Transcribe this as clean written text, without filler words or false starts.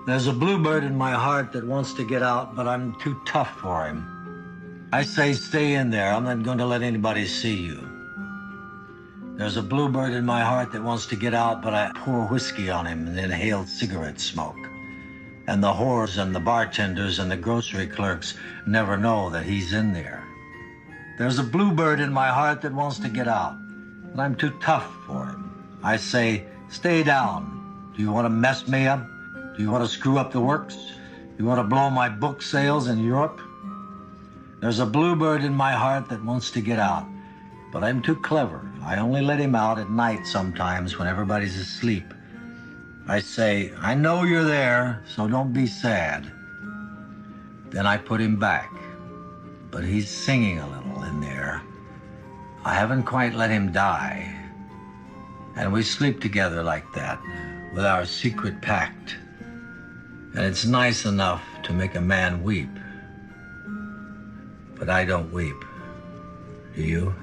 There's a bluebird in my heart that wants to get out, but I'm too tough for him. I say stay in there. I'm not going to let anybody see you. There's a bluebird in my heart that wants to get out, but I pour whiskey on him and inhale cigarette smoke. And the whores and the bartenders and the grocery clerks never know that he's in there. There's a bluebird in my heart that wants to get out, but I'm too tough for him. I say, stay down. Do you want to mess me up? Do you want to screw up the works? Do you want to blow my book sales in Europe? There's a bluebird in my heart that wants to get out, but I'm too clever. I only let him out at night sometimes when everybody's asleep. I say, I know you're there, so don't be sad. Then I put him back, but he's singing a little in there. I haven't quite let him die. And we sleep together like that, with our secret pact. And it's nice enough to make a man weep. But I don't weep. Do you?